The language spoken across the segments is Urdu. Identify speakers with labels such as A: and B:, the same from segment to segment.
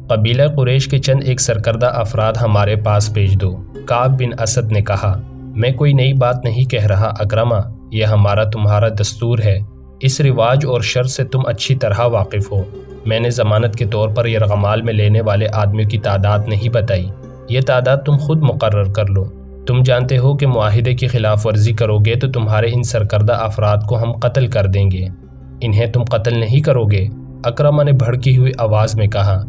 A: قبیلہ قریش کے چند ایک سرکردہ افراد ہمارے پاس بھیج دو۔ کعب بن اسد نے کہا، میں کوئی نئی بات نہیں کہہ رہا اکرمہ، یہ ہمارا تمہارا دستور ہے، اس رواج اور شرط سے تم اچھی طرح واقف ہو۔ میں نے ضمانت کے طور پر یرغمال میں لینے والے آدمیوں کی تعداد نہیں بتائی، یہ تعداد تم خود مقرر کر لو۔ تم جانتے ہو کہ معاہدے کی خلاف ورزی کرو گے تو تمہارے ان سرکردہ افراد کو ہم قتل کر دیں گے، انہیں تم قتل نہیں کرو گے؟ اکرمہ نے بھڑکی ہوئی آواز میں کہا،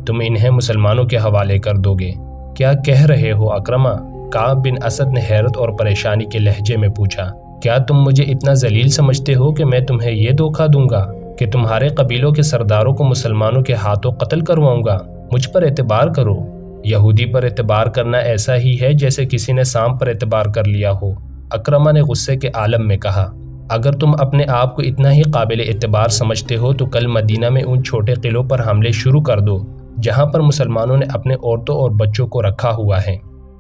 A: تم انہیں مسلمانوں کے حوالے کر دو گے؟ کیا کہہ رہے ہو اکرمہ؟ کعب بن اسد نے حیرت اور پریشانی کے لہجے میں پوچھا، کیا تم مجھے اتنا ذلیل سمجھتے ہو کہ میں تمہیں یہ دھوکہ دوں گا کہ تمہارے قبیلوں کے سرداروں کو مسلمانوں کے ہاتھوں قتل کرواؤں گا؟ مجھ پر اعتبار کرو۔ یہودی پر اعتبار کرنا ایسا ہی ہے جیسے کسی نے سانپ پر اعتبار کر لیا ہو۔ اکرمہ نے غصے کے عالم میں کہا، اگر تم اپنے آپ کو اتنا ہی قابل اعتبار سمجھتے ہو تو کل مدینہ میں ان چھوٹے قلعوں پر حملے شروع کر دو جہاں پر مسلمانوں نے اپنے عورتوں اور بچوں کو رکھا ہوا ہے۔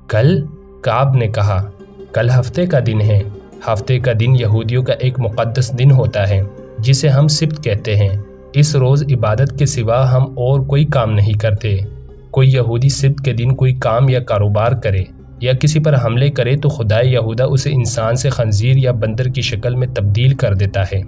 A: کل؟ کعب نے کہا، کل ہفتے کا دن ہے۔ ہفتے کا دن یہودیوں کا ایک مقدس دن ہوتا ہے جسے ہم سبت کہتے ہیں۔ اس روز عبادت کے سوا ہم اور کوئی کام نہیں کرتے۔ کوئی یہودی سبت کے دن کوئی کام یا کاروبار کرے یا کسی پر حملے کرے تو خدائے یہودہ اسے انسان سے خنزیر یا بندر کی شکل میں تبدیل کر دیتا ہے۔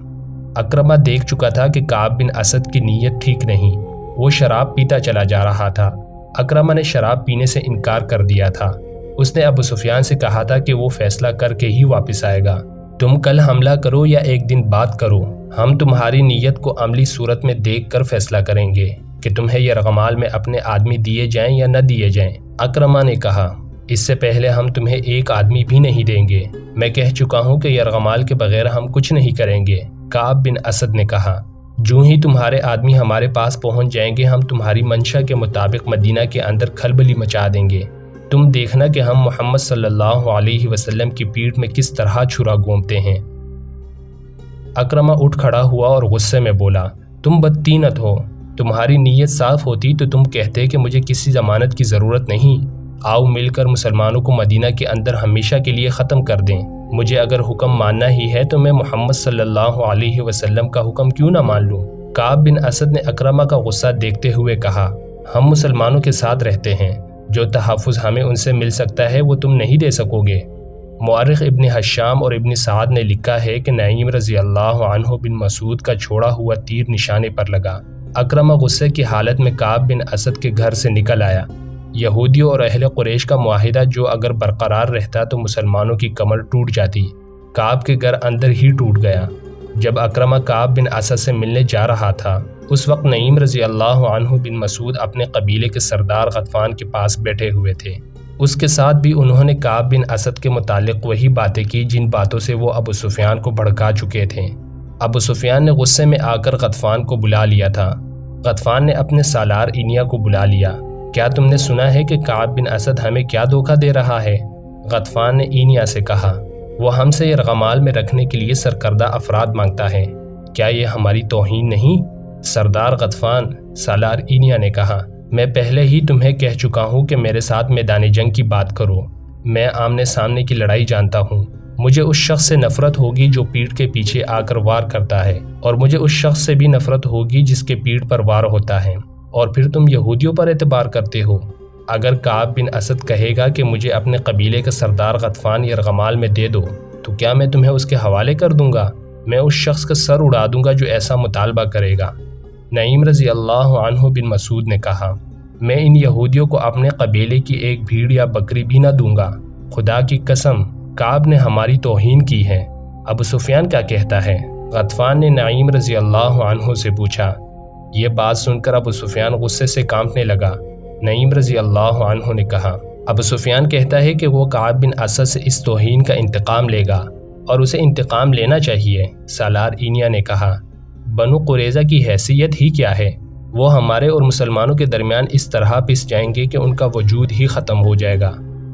A: اکرمہ دیکھ چکا تھا کہ کعب بن اسد کی نیت ٹھیک نہیں، وہ شراب پیتا چلا جا رہا تھا۔ اکرمہ نے شراب پینے سے انکار کر دیا تھا۔ اس نے ابو سفیان سے کہا تھا کہ وہ فیصلہ کر کے ہی واپس آئے گا۔ تم کل حملہ کرو یا ایک دن بعد کرو، ہم تمہاری نیت کو عملی صورت میں دیکھ کر فیصلہ کریں گے کہ تمہیں یرغمال میں اپنے آدمی دیے جائیں یا نہ دیے جائیں۔ اکرمہ نے کہا، اس سے پہلے ہم تمہیں ایک آدمی بھی نہیں دیں گے۔ میں کہہ چکا ہوں کہ یرغمال کے بغیر ہم کچھ نہیں کریں گے۔ کعب بن اسد نے کہا، جوں ہی تمہارے آدمی ہمارے پاس پہنچ جائیں گے ہم تمہاری منشا کے مطابق مدینہ کے اندر کھلبلی مچا دیں گے۔ تم دیکھنا کہ ہم محمد صلی اللہ علیہ وسلم کی پیٹھ میں کس طرح چھرا گھومتے ہیں۔ اکرمہ اٹھ کھڑا ہوا اور غصے میں بولا، تم بدتینت ہو، تمہاری نیت صاف ہوتی تو تم کہتے کہ مجھے کسی ضمانت کی ضرورت نہیں، آؤ مل کر مسلمانوں کو مدینہ کے اندر ہمیشہ کے لیے ختم کر دیں۔ مجھے اگر حکم ماننا ہی ہے تو میں محمد صلی اللہ علیہ وسلم کا حکم کیوں نہ مان لوں؟ کعب بن اسد نے اکرمہ کا غصہ دیکھتے ہوئے کہا، ہم مسلمانوں کے ساتھ رہتے ہیں، جو تحفظ ہمیں ان سے مل سکتا ہے وہ تم نہیں دے سکو گے۔ مورخ ابن حشام اور ابن سعد نے لکھا ہے کہ نعیم رضی اللہ عنہ بن مسعود کا چھوڑا ہوا تیر نشانے پر لگا۔ اکرمہ غصے کی حالت میں کعب بن اسد کے گھر سے نکل آیا۔ یہودیوں اور اہل قریش کا معاہدہ جو اگر برقرار رہتا تو مسلمانوں کی کمر ٹوٹ جاتی، کعب کے گھر اندر ہی ٹوٹ گیا۔ جب اکرمہ کعب بن اسد سے ملنے جا رہا تھا اس وقت نعیم رضی اللہ عنہ بن مسعود اپنے قبیلے کے سردار غطفان کے پاس بیٹھے ہوئے تھے۔ اس کے ساتھ بھی انہوں نے کعب بن اسد کے متعلق وہی باتیں کی جن باتوں سے وہ ابو سفیان کو بھڑکا چکے تھے۔ ابو سفیان نے غصے میں آ کر غطفان کو بلا لیا تھا۔ غطفان نے اپنے سالار اینیا کو بلا لیا۔ کیا تم نے سنا ہے کہ کعب بن اسد ہمیں کیا دھوکہ دے رہا ہے؟ غطفان نے اینیا سے کہا، وہ ہم سے یرغمال میں رکھنے کے لیے سرکردہ افراد مانگتا ہے، کیا یہ ہماری توہین نہیں؟ سردار غطفان، سالار اینیا نے کہا، میں پہلے ہی تمہیں کہہ چکا ہوں کہ میرے ساتھ میدان جنگ کی بات کرو، میں آمنے سامنے کی لڑائی جانتا ہوں۔ مجھے اس شخص سے نفرت ہوگی جو پیٹھ کے پیچھے آ کر وار کرتا ہے، اور مجھے اس شخص سے بھی نفرت ہوگی جس کے پیٹھ پر وار ہوتا ہے، اور پھر تم یہودیوں پر اعتبار کرتے ہو۔ اگر کعب بن اسد کہے گا کہ مجھے اپنے قبیلے کا سردار غطفان یرغمال میں دے دو تو کیا میں تمہیں اس کے حوالے کر دوں گا؟ میں اس شخص کا سر اڑا دوں گا جو ایسا مطالبہ کرے گا۔ نعیم رضی اللہ عنہ بن مسعود نے کہا، میں ان یہودیوں کو اپنے قبیلے کی ایک بھیڑ یا بکری بھی نہ دوں گا، خدا کی قسم کعب نے ہماری توہین کی ہے۔ ابو سفیان کیا کہتا ہے؟ غطفان نے نعیم رضی اللہ عنہ سے پوچھا۔ یہ بات سن کر ابو سفیان غصے سے کانپنے لگا۔ نعیم رضی اللہ عنہ نے کہا، ابو سفیان کہتا ہے کہ وہ کعب بن اسد سے اس توہین کا انتقام لے گا اور اسے انتقام لینا چاہیے۔ سالار اینیا نے کہا، بنو قریظہ کی حیثیت ہی کیا ہے؟ وہ ہمارے اور مسلمانوں کے درمیان اس طرح پس جائیں گے کہ ان کا وجود ہی ختم ہو جائے گا۔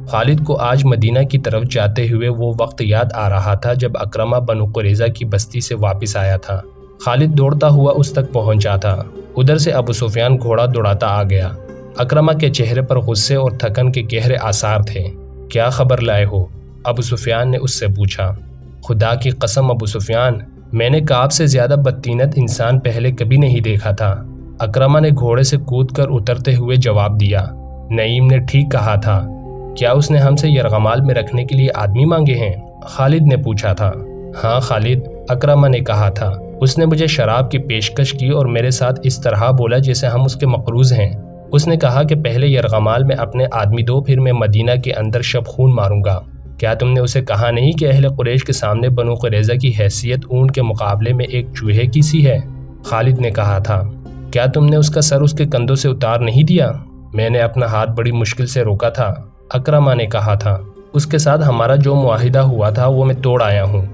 A: خالد کو آج مدینہ کی طرف جاتے ہوئے وہ وقت یاد آ رہا تھا جب اکرمہ بنو قریظہ کی بستی سے واپس آیا تھا۔ خالد دوڑتا ہوا اس تک پہنچا تھا۔ ادھر سے ابو سفیان گھوڑا دوڑاتا آ گیا۔ اکرمہ کے چہرے پر غصے اور تھکن کے گہرے آثار تھے۔ کیا خبر لائے ہو؟ ابو سفیان نے اس سے پوچھا۔ خدا کی قسم ابو سفیان، میں نے کعب سے زیادہ بدتینت انسان پہلے کبھی نہیں دیکھا تھا۔ اکرمہ نے گھوڑے سے کود کر اترتے ہوئے جواب دیا۔ نعیم نے ٹھیک کہا تھا، کیا اس نے ہم سے یرغمال میں رکھنے کے لیے آدمی مانگے ہیں؟ خالد نے پوچھا تھا۔ ہاں خالد، اکرمہ نے کہا تھا، اس نے مجھے شراب کی پیشکش کی اور میرے ساتھ اس طرح بولا جیسے ہم اس کے مقروض ہیں۔ اس نے کہا کہ پہلے یرغمال میں اپنے آدمی دو، پھر میں مدینہ کے اندر شب خون ماروں گا۔ کیا تم نے اسے کہا نہیں کہ اہل قریش کے سامنے بنو قریظہ کی حیثیت اونٹ کے مقابلے میں ایک چوہے کی سی ہے؟ خالد نے کہا تھا۔ کیا تم نے اس کا سر اس کے کندھوں سے اتار نہیں دیا؟ میں نے اپنا ہاتھ بڑی مشکل سے روکا تھا، اکرمہ نے کہا تھا۔ اس کے ساتھ ہمارا جو معاہدہ ہوا تھا وہ میں توڑ آیا ہوں۔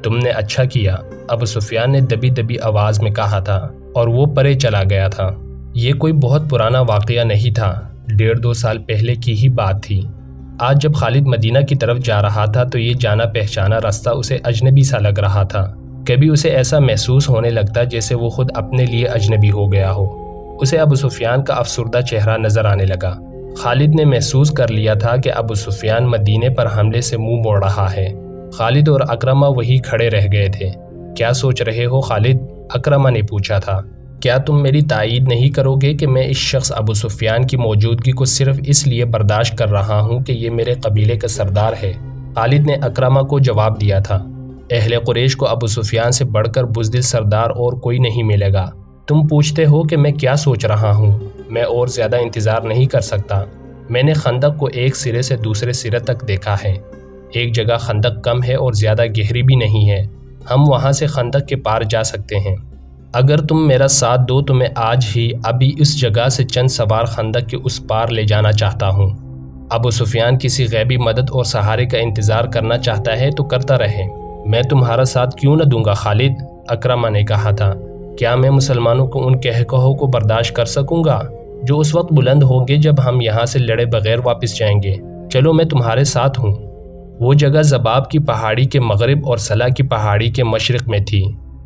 A: تم نے اچھا کیا، ابو سفیان نے دبی دبی آواز میں کہا تھا، اور وہ پرے چلا گیا تھا۔ یہ کوئی بہت پرانا واقعہ نہیں تھا، 1.5-2 سال پہلے کی ہی بات تھی۔ آج جب خالد مدینہ کی طرف جا رہا تھا تو یہ جانا پہچانا راستہ اسے اجنبی سا لگ رہا تھا۔ کبھی اسے ایسا محسوس ہونے لگتا جیسے وہ خود اپنے لیے اجنبی ہو گیا ہو۔ اسے ابو سفیان کا افسردہ چہرہ نظر آنے لگا۔ خالد نے محسوس کر لیا تھا کہ ابو سفیان مدینے پر حملے سے منہ موڑ رہا ہے۔ خالد اور اکرمہ وہی کھڑے رہ گئے تھے۔ کیا سوچ رہے ہو خالد؟ اکرمہ نے پوچھا تھا۔ کیا تم میری تائید نہیں کرو گے کہ میں اس شخص ابو سفیان کی موجودگی کو صرف اس لیے برداشت کر رہا ہوں کہ یہ میرے قبیلے کا سردار ہے؟ خالد نے اکرمہ کو جواب دیا تھا، اہل قریش کو ابو سفیان سے بڑھ کر بزدل سردار اور کوئی نہیں ملے گا۔ تم پوچھتے ہو کہ میں کیا سوچ رہا ہوں؟ میں اور زیادہ انتظار نہیں کر سکتا۔ میں نے خندق کو ایک سرے سے دوسرے سرے تک دیکھا ہے۔ ایک جگہ خندق کم ہے اور زیادہ گہری بھی نہیں ہے، ہم وہاں سے خندق کے پار جا سکتے ہیں۔ اگر تم میرا ساتھ دو تو میں آج ہی ابھی اس جگہ سے چند سوار خندق کے اس پار لے جانا چاہتا ہوں۔ ابو سفیان کسی غیبی مدد اور سہارے کا انتظار کرنا چاہتا ہے تو کرتا رہے، میں تمہارا ساتھ کیوں نہ دوں گا خالد؟ اکرمہ نے کہا تھا۔ کیا میں مسلمانوں کو ان کہکہوں کو برداشت کر سکوں گا جو اس وقت بلند ہوں گے جب ہم یہاں سے لڑے بغیر واپس جائیں گے؟ چلو میں تمہارے ساتھ ہوں۔ وہ جگہ زباب کی پہاڑی کے مغرب اور سلا کی پہاڑی کے مشرق میں تھی،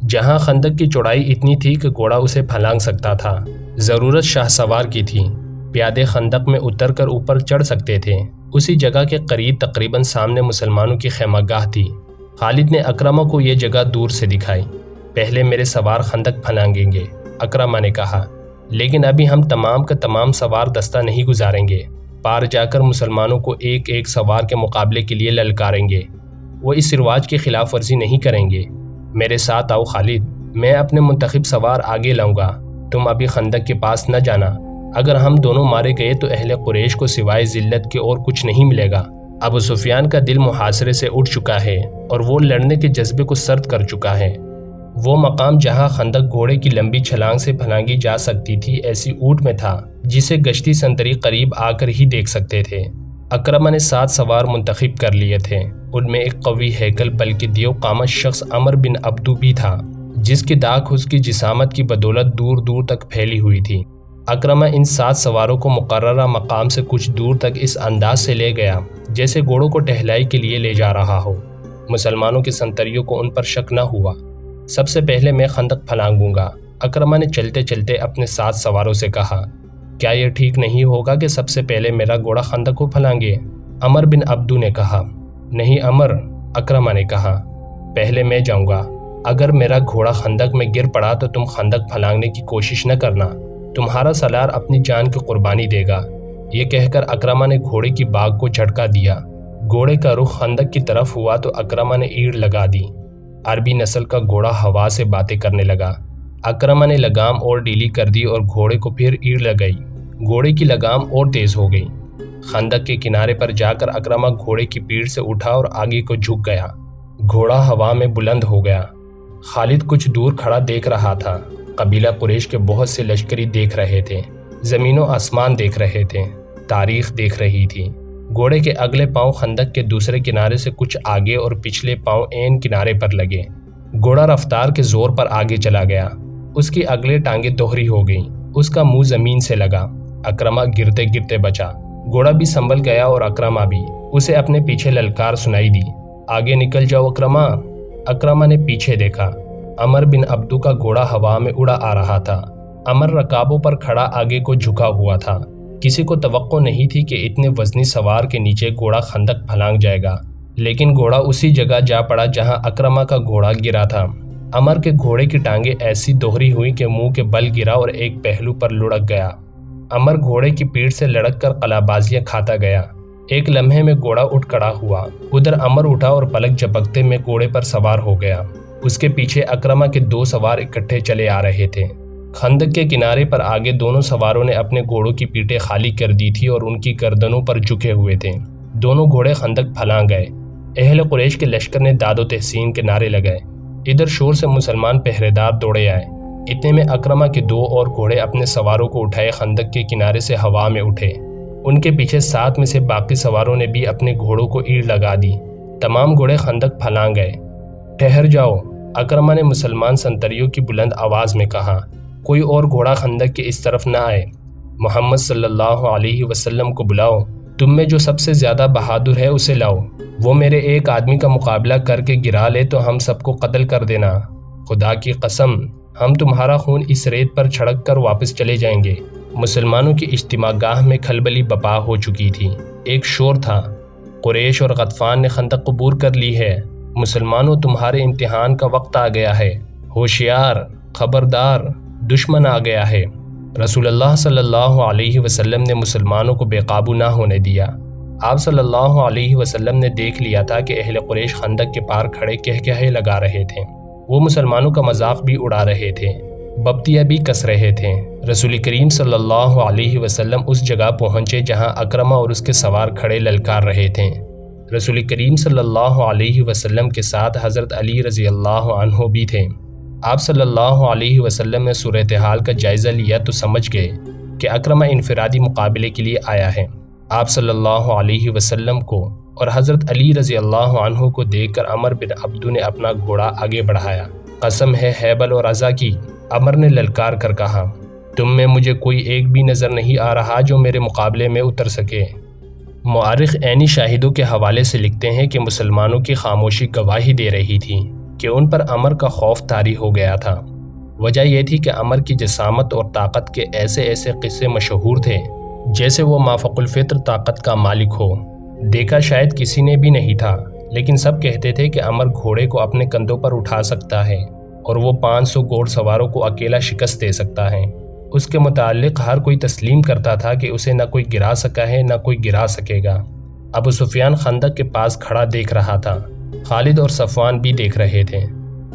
A: جہاں خندق کی چوڑائی اتنی تھی کہ گھوڑا اسے پھلانگ سکتا تھا۔ ضرورت شاہ سوار کی تھی، پیادے خندق میں اتر کر اوپر چڑھ سکتے تھے۔ اسی جگہ کے قریب تقریباً سامنے مسلمانوں کی خیمہ گاہ تھی۔ خالد نے اکرمہ کو یہ جگہ دور سے دکھائی۔ پہلے میرے سوار خندق پھلانگیں گے، اکرمہ نے کہا، لیکن ابھی ہم تمام کا تمام سوار دستہ نہیں گزاریں گے۔ پار جا کر مسلمانوں کو ایک ایک سوار کے مقابلے کے لیے للکاریں گے۔ وہ اس رواج کی خلاف ورزی نہیں کریں گے۔ میرے ساتھ آؤ خالد، میں اپنے منتخب سوار آگے لاؤں گا، تم ابھی خندق کے پاس نہ جانا۔ اگر ہم دونوں مارے گئے تو اہل قریش کو سوائے ذلت کے اور کچھ نہیں ملے گا۔ ابو سفیان کا دل محاصرے سے اٹھ چکا ہے اور وہ لڑنے کے جذبے کو سرد کر چکا ہے۔ وہ مقام جہاں خندق گھوڑے کی لمبی چھلانگ سے پھلانگی جا سکتی تھی ایسی اونٹ میں تھا جسے گشتی سنتری قریب آ کر ہی دیکھ سکتے تھے۔ اکرمہ نے 7 سوار منتخب کر لیے تھے۔ ان میں ایک قوی ہیکل بلکہ دیو قامت شخص عمر بن عبدو بھی تھا، جس کی داغ اس کی جسامت کی بدولت دور دور تک پھیلی ہوئی تھی۔ اکرمہ ان 7 سواروں کو مقررہ مقام سے کچھ دور تک اس انداز سے لے گیا جیسے گھوڑوں کو ٹہلائی کے لیے لے جا رہا ہو۔ مسلمانوں کے سنتریوں کو ان پر شک نہ ہوا۔ سب سے پہلے میں خندق پھلانگوں گا، اکرمہ نے چلتے چلتے اپنے 7 سواروں سے کہا۔ کیا یہ ٹھیک نہیں ہوگا کہ سب سے پہلے میرا گھوڑا خندق کو پھلانگے؟ عمر بن عبدو نے کہا۔ نہیں عمر، اکرمہ نے کہا، پہلے میں جاؤں گا۔ اگر میرا گھوڑا خندق میں گر پڑا تو تم خندق پھلانگنے کی کوشش نہ کرنا، تمہارا سالار اپنی جان کی قربانی دے گا۔ یہ کہہ کر اکرمہ نے گھوڑے کی باگ کو جھٹکا دیا۔ گھوڑے کا رخ خندق کی طرف ہوا تو اکرمہ نے ایڑ لگا دی۔ عربی نسل کا گھوڑا ہوا سے باتیں کرنے لگا۔ اکرمہ نے لگام اور ڈھیلی کر دی اور گھوڑے کو پھر ایڑ لگائی۔ گھوڑے کی لگام اور تیز ہو گئی۔ خندق کے کنارے پر جا کر اکرمہ گھوڑے کی پیٹھ سے اٹھا اور آگے کو جھک گیا۔ گھوڑا ہوا میں بلند ہو گیا۔ خالد کچھ دور کھڑا دیکھ رہا تھا۔ قبیلہ قریش کے بہت سے لشکری دیکھ رہے تھے، زمین و آسمان دیکھ رہے تھے، تاریخ دیکھ رہی تھی۔ گھوڑے کے اگلے پاؤں خندق کے دوسرے کنارے سے کچھ آگے اور پچھلے پاؤں عین کنارے پر لگے۔ گھوڑا رفتار کے زور پر آگے چلا گیا۔ اس کی اگلے ٹانگیں دوہری ہو گئیں، اس کا منہ زمین سے لگا۔ اکرمہ گرتے گرتے بچا۔ گھوڑا بھی سنبھل گیا اور اکرمہ بھی۔ اسے اپنے پیچھے للکار سنائی دی، آگے نکل جاؤ اکرمہ۔ اکرمہ نے پیچھے دیکھا۔ عمر بن عبدو کا گھوڑا ہوا میں اڑا آ رہا تھا۔ عمر رکابوں پر کھڑا آگے کو جھکا ہوا تھا۔ کسی کو توقع نہیں تھی کہ اتنے وزنی سوار کے نیچے گھوڑا خندق پھلانگ جائے گا، لیکن گھوڑا اسی جگہ جا پڑا جہاں اکرمہ کا گھوڑا گرا تھا۔ عمر کے گھوڑے کی ٹانگیں ایسی دوہری ہوئی کہ منہ کے بل گرا اور ایک پہلو پر لڑک گیا۔ عمر گھوڑے کی پیٹھ سے لڑک کر قلابازیاں کھاتا گیا۔ ایک لمحے میں گھوڑا اٹھ کھڑا ہوا۔ ادھر عمر اٹھا اور پلک جھپکتے میں گھوڑے پر سوار ہو گیا۔ اس کے پیچھے اکرمہ کے 2 سوار اکٹھے چلے آ رہے تھے۔ خندق کے کنارے پر آگے دونوں سواروں نے اپنے گھوڑوں کی پیٹیں خالی کر دی تھی اور ان کی گردنوں پر جھکے ہوئے تھے۔ دونوں گھوڑے خندق پھلانگ گئے۔ اہل قریش کے لشکر نے داد و تحسین کے نعرے لگائے۔ ادھر شور سے مسلمان پہرے دار دوڑے آئے۔ اتنے میں اکرمہ کے 2 اور گھوڑے اپنے سواروں کو اٹھائے خندق کے کنارے سے ہوا میں اٹھے۔ ان کے پیچھے 7 میں سے باقی سواروں نے بھی اپنے گھوڑوں کو ایڑ لگا دی۔ تمام گھوڑے خندق پھلانگ گئے۔ ٹھہر جاؤ، اکرمہ نے مسلمان سنتریوں کی بلند آواز میں کہا۔ کوئی اور گھوڑا خندق کے اس طرف نہ آئے۔ محمد صلی اللہ علیہ وسلم کو بلاؤ۔ تم میں جو سب سے زیادہ بہادر ہے اسے لاؤ۔ وہ میرے ایک آدمی کا مقابلہ کر کے گرا لے تو ہم سب کو قتل کر دینا۔ خدا کی قسم، ہم تمہارا خون اس ریت پر چھڑک کر واپس چلے جائیں گے۔ مسلمانوں کی اجتماع گاہ میں کھلبلی بپا ہو چکی تھی۔ ایک شور تھا، قریش اور غطفان نے خندق عبور کر لی ہے۔ مسلمانوں، تمہارے امتحان کا وقت آ گیا ہے۔ ہوشیار، خبردار، دشمن آ گیا ہے۔ رسول اللہ صلی اللہ علیہ وسلم نے مسلمانوں کو بے قابو نہ ہونے دیا۔ آپ صلی اللہ علیہ وسلم نے دیکھ لیا تھا کہ اہل قریش خندق کے پار کھڑے کہکہے لگا رہے تھے۔ وہ مسلمانوں کا مذاق بھی اڑا رہے تھے، بپتیاں بھی کس رہے تھے۔ رسول کریم صلی اللہ علیہ وسلم اس جگہ پہنچے جہاں اکرمہ اور اس کے سوار کھڑے للکار رہے تھے۔ رسول کریم صلی اللہ علیہ وسلم کے ساتھ حضرت علی رضی اللہ عنہ بھی تھے۔ آپ صلی اللہ علیہ وسلم نے صورتحال کا جائزہ لیا تو سمجھ گئے کہ اکرمہ انفرادی مقابلے کے لیے آیا ہے۔ آپ صلی اللہ علیہ وسلم کو اور حضرت علی رضی اللہ عنہ کو دیکھ کر عمر بن عبدو نے اپنا گھوڑا آگے بڑھایا۔ قسم ہے حیبل اور عزا کی، عمر نے للکار کر کہا، تم میں مجھے کوئی ایک بھی نظر نہیں آ رہا جو میرے مقابلے میں اتر سکے۔ مورخ عینی شاہدوں کے حوالے سے لکھتے ہیں کہ مسلمانوں کی خاموشی گواہی دے رہی تھی کہ ان پر عمر کا خوف طاری ہو گیا تھا۔ وجہ یہ تھی کہ عمر کی جسامت اور طاقت کے ایسے ایسے قصے مشہور تھے جیسے وہ مافوق الفطر طاقت کا مالک ہو۔ دیکھا شاید کسی نے بھی نہیں تھا، لیکن سب کہتے تھے کہ عمر گھوڑے کو اپنے کندھوں پر اٹھا سکتا ہے اور وہ 500 گھوڑ سواروں کو اکیلا شکست دے سکتا ہے۔ اس کے متعلق ہر کوئی تسلیم کرتا تھا کہ اسے نہ کوئی گرا سکا ہے نہ کوئی گرا سکے گا۔ ابو سفیان خندق کے پاس کھڑا دیکھ رہا تھا، خالد اور صفوان بھی دیکھ رہے تھے،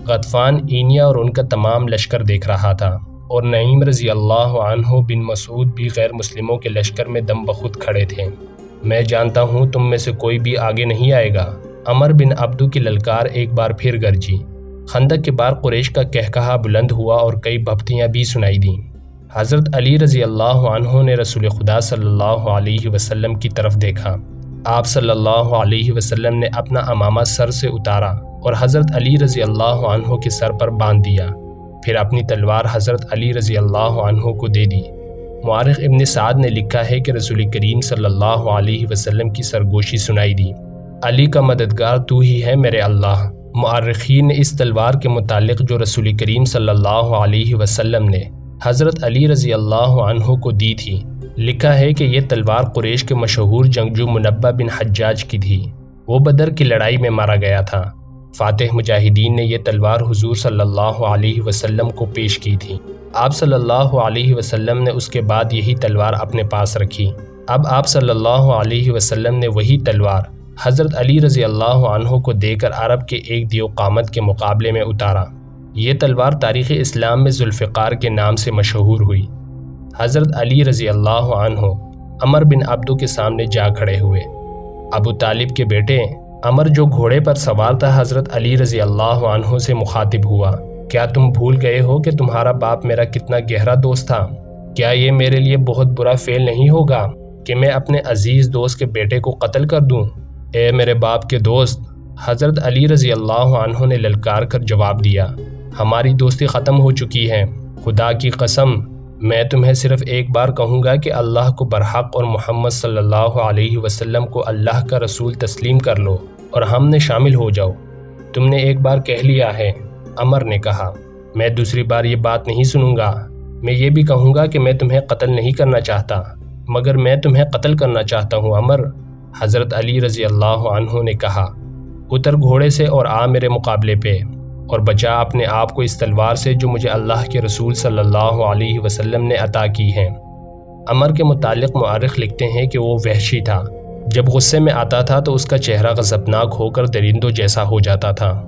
A: غطفان، اینیا اور ان کا تمام لشکر دیکھ رہا تھا، اور نعیم رضی اللہ عنہ بن مسعود بھی غیر مسلموں کے لشکر میں دم بخود کھڑے تھے۔ میں جانتا ہوں تم میں سے کوئی بھی آگے نہیں آئے گا۔ عمر بن عبدو کی للکار ایک بار پھر گرجی۔ خندق کے بار قریش کا کہکہا بلند ہوا اور کئی بھپتیاں بھی سنائی دیں۔ حضرت علی رضی اللہ عنہ نے رسول خدا صلی اللہ علیہ وسلم کی طرف دیکھا۔ آپ صلی اللہ علیہ وسلم نے اپنا عمامہ سر سے اتارا اور حضرت علی رضی اللہ عنہ کے سر پر باندھ دیا، پھر اپنی تلوار حضرت علی رضی اللہ عنہ کو دے دی۔ مورخ ابن سعد نے لکھا ہے کہ رسول کریم صلی اللہ علیہ وسلم کی سرگوشی سنائی دی، علی کا مددگار تو ہی ہے میرے اللہ۔ مورخین نے اس تلوار کے متعلق جو رسول کریم صلی اللہ علیہ وسلم نے حضرت علی رضی اللہ عنہ کو دی تھی، لکھا ہے کہ یہ تلوار قریش کے مشہور جنگجو منبہ بن حجاج کی تھی۔ وہ بدر کی لڑائی میں مارا گیا تھا۔ فاتح مجاہدین نے یہ تلوار حضور صلی اللہ علیہ وسلم کو پیش کی تھی۔ آپ صلی اللہ علیہ وسلم نے اس کے بعد یہی تلوار اپنے پاس رکھی۔ اب آپ صلی اللہ علیہ وسلم نے وہی تلوار حضرت علی رضی اللہ عنہ کو دے کر عرب کے ایک دیو قامت کے مقابلے میں اتارا۔ یہ تلوار تاریخ اسلام میں ذوالفقار کے نام سے مشہور ہوئی۔ حضرت علی رضی اللہ عنہ عمر بن عبدو کے سامنے جا کھڑے ہوئے۔ ابو طالب کے بیٹے عمر جو گھوڑے پر سوار تھا حضرت علی رضی اللہ عنہ سے مخاطب ہوا، کیا تم بھول گئے ہو کہ تمہارا باپ میرا کتنا گہرا دوست تھا؟ کیا یہ میرے لیے بہت برا فعل نہیں ہوگا کہ میں اپنے عزیز دوست کے بیٹے کو قتل کر دوں؟ اے میرے باپ کے دوست، حضرت علی رضی اللہ عنہ نے للکار کر جواب دیا، ہماری دوستی ختم ہو چکی ہے۔ خدا کی قسم، میں تمہیں صرف ایک بار کہوں گا کہ اللہ کو برحق اور محمد صلی اللہ علیہ وسلم کو اللہ کا رسول تسلیم کر لو اور ہم نے شامل ہو جاؤ۔ تم نے ایک بار کہہ لیا ہے، عمر نے کہا، میں دوسری بار یہ بات نہیں سنوں گا۔ میں یہ بھی کہوں گا کہ میں تمہیں قتل نہیں کرنا چاہتا، مگر میں تمہیں قتل کرنا چاہتا ہوں عمر۔ حضرت علی رضی اللہ عنہ نے کہا، اتر گھوڑے سے اور آ میرے مقابلے پہ۔ اور بچا اپنے آپ کو اس تلوار سے جو مجھے اللہ کے رسول صلی اللہ علیہ وسلم نے عطا کی ہے۔ عمر کے متعلق مورخ لکھتے ہیں کہ وہ وحشی تھا، جب غصے میں آتا تھا تو اس کا چہرہ غضبناک ہو کر درندوں جیسا ہو جاتا تھا۔